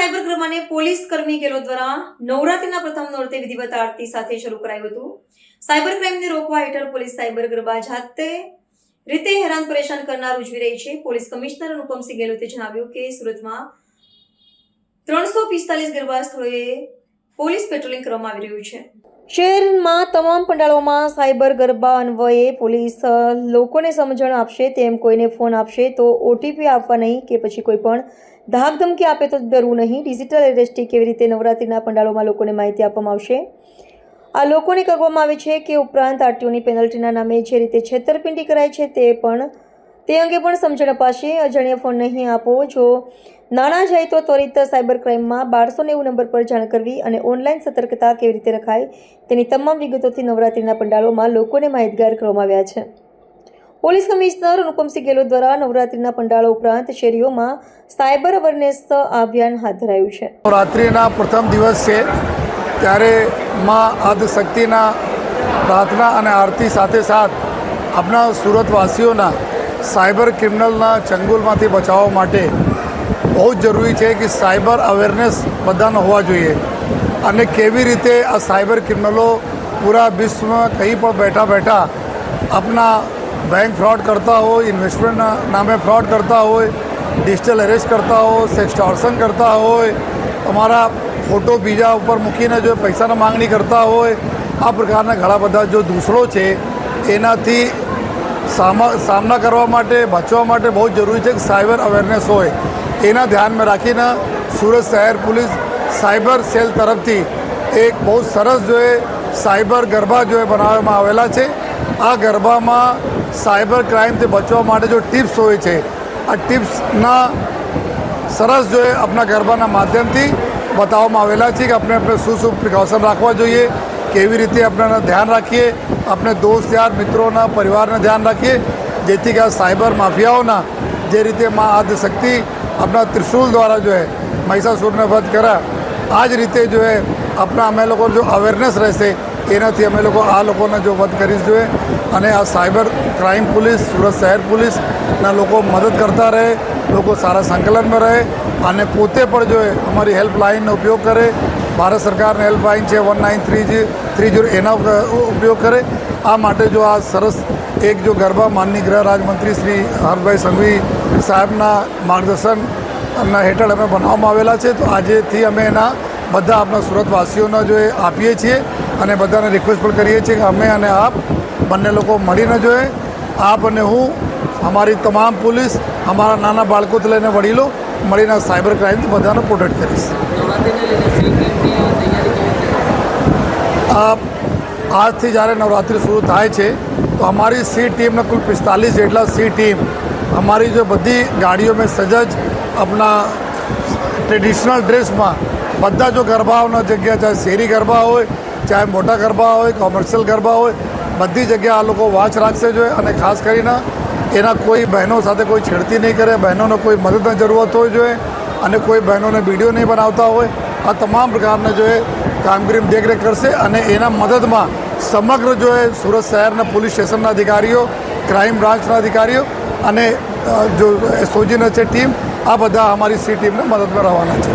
Cyber ક્રાઇમને police કર્મી ગેલો દ્વારા નવરાત્રિના પ્રથમ નોરતે વિધિવત આરતી સાથે શરૂ કરાયું હતું। સાયબર ક્રાઇમને રોકવા હેઠળ પોલીસ સાયબર ગરબા જાતે રીતે હેરાન પરેશાન કરનાર ઉજવી રહી છે। પોલીસ કમિશનર અનુપમસિંહ ગેહલોતે જણાવ્યું કે સુરતમાં 345 ગરબા સ્થળોએ પોલીસ પેટ્રોલિંગ કરવામાં આવી રહ્યું છે। શહેરમાં તમામ પંડાળોમાં સાયબર ગરબા અન્વયે પોલીસ લોકોને સમજણ આપશે, તેમ કોઈને ફોન આપશે તો ઓટીપી આપવા નહીં કે પછી કોઈ પણ ધાક ધમકી આપે તો ડરવું નહીં। ડિજિટલ એરેસ્ટથી કેવી રીતે નવરાત્રિના પંડાળોમાં લોકોને માહિતી આપવામાં આવશે। આ લોકોને કહેવામાં આવે છે કે ઉપરાંત આરટીઓની પેનલ્ટીના નામે જે રીતે છેતરપિંડી કરાય છે તે અંગે પણ સમજણ અપાશે। અજાણ્યા ફોન નહીં આપો। જો નાણાં જાય તો ત્વરિત સાયબર ક્રાઇમમાં 1290 નંબર પર જાણ કરવી અને ઓનલાઈન સતર્કતા કેવી રીતે રખાય તેની તમામ વિગતોથી નવરાત્રિના પંડાળોમાં લોકોને માહિતગાર કરવામાં આવ્યા છે। પોલીસ કમિશનર અનુપમસિંહ ગેહલોત દ્વારા નવરાત્રિના પંડાળો ઉપરાંત શેરીઓમાં સાયબર અવેરનેસ અભિયાન હાથ ધરાયું છે। નવરાત્રિના પ્રથમ દિવસ છે ત્યારે માં આદિશક્તિના પ્રાર્થના અને આરતી સાથે સાથ આપણા સુરતવાસીઓના સાયબર ક્રિમિનલના ચંગુલમાંથી બચાવવા માટે બહુ જ જરૂરી છે કે સાયબર અવેરનેસ બધાનો હોવા જોઈએ અને કેવી રીતે આ સાયબર ક્રિમિનલો પૂરા વિશ્વમાં કંઈ પણ બેઠા બેઠા આપણા बैंक फ्रॉड करता हो, इन्वेस्टमेंट नामे फ्रॉड करता हो, डिजिटल अरेस्ट करता हो, सेक्सटॉर्शन करता हो, हमारा फोटो बीजा ऊपर मूकीने जो पैसाना मांगणी करता हो, आ प्रकारना घણા બધા जो दूसरो છે એનાથી સામના કરવા માટે બચવા માટે બહુ જરૂરી છે કે સાયબર અવેરનેસ હોય। એના ધ્યાનમાં રાખીને સુરત શહેર પોલીસ સાયબર સેલ તરફથી એક બહુ સરસ જો સાયબર ગરબા જો બનાવવામાં આવેલા છે। આ ગરબામાં સાયબર ક્રાઇમથી બચવા માટે જો ટિપ્સ હોય છે આ ટિપ્સના સરસ જો આપણા ગરબાના માધ્યમથી બતાવવામાં આવેલા છે કે આપણે શું પ્રિકોશન રાખવા જોઈએ, કેવી રીતે આપણે ધ્યાન રાખીએ, આપણે દોસ્ત યાર મિત્રોના પરિવારને ધ્યાન રાખીએ જેથી કે આ સાયબર માફિયાઓના જે રીતે માં આદિશક્તિ આપણા ત્રિશુલ દ્વારા જો મહિષાસુરને વધ કર્યા આ જ રીતે જો આપણા અમે લોકો જો અવેરનેસ રહેશે એનાથી અમે લોકો આ લોકોને જો વધ કરીશ જોઈએ અને આ સાયબર ક્રાઇમ પોલીસ સુરત શહેર પોલીસના લોકો મદદ કરતા રહે, લોકો સારા સંકલનમાં રહે અને પોતે પણ જો અમારી હેલ્પલાઇનનો ઉપયોગ કરે। ભારત સરકારની હેલ્પલાઇન છે 1930 એના ઉપયોગ કરે। આ માટે જો આ સરસ એક જો ગરબા માનનીય ગૃહ રાજમંત્રી શ્રી હર્ષભાઈ સંઘવી સાહેબના માર્ગદર્શનના હેઠળ અમે બનાવવામાં આવેલા છે। તો આજેથી અમે એના બધા આપણા સુરતવાસીઓને જો આપીએ છીએ અને બધાને રિક્વેસ્ટ પણ કરીએ છીએ કે અમે અને આપ બંને લોકો મળીને જોઈએ આપ અને હું અમારી તમામ પોલીસ અમારા નાના બાળકોથી લઈને વડીલો મળીને સાયબર ક્રાઇમથી બધાને પ્રોટેક્ટ કરીશ। આજથી જ્યારે નવરાત્રિ શરૂ થાય છે તો અમારી સી ટીમના કુલ 45 જેટલા સી ટીમ અમારી જો બધી ગાડીઓ में સજજ अपना ટ્રેડિશનલ ડ્રેસમાં બધા જો ગરબાઓના જગ્યા ચાહે શેરી ગરબા હોય ચાહે મોટા ગરબા હોય કોમર્શિયલ ગરબા હોય બધી જગ્યા આ લોકો વોચ રાખશે જોઈએ અને ખાસ કરીને એના કોઈ બહેનો સાથે કોઈ છેડતી નહીં કરે, બહેનોને કોઈ મદદની જરૂરત હોય જોઈએ અને કોઈ બહેનોને વિડીયો નહીં બનાવતા હોય આ તમામ પ્રકારના જો કામગીરી દેખરેખ કરશે અને એના મદદમાં સમગ્ર જો સુરત શહેરના પોલીસ સ્ટેશનના અધિકારીઓ, ક્રાઇમ બ્રાન્ચના અધિકારીઓ અને જો એસઓજીના છે ટીમ આ બધા અમારી સી ટીમને મદદમાં રહેવાના છે।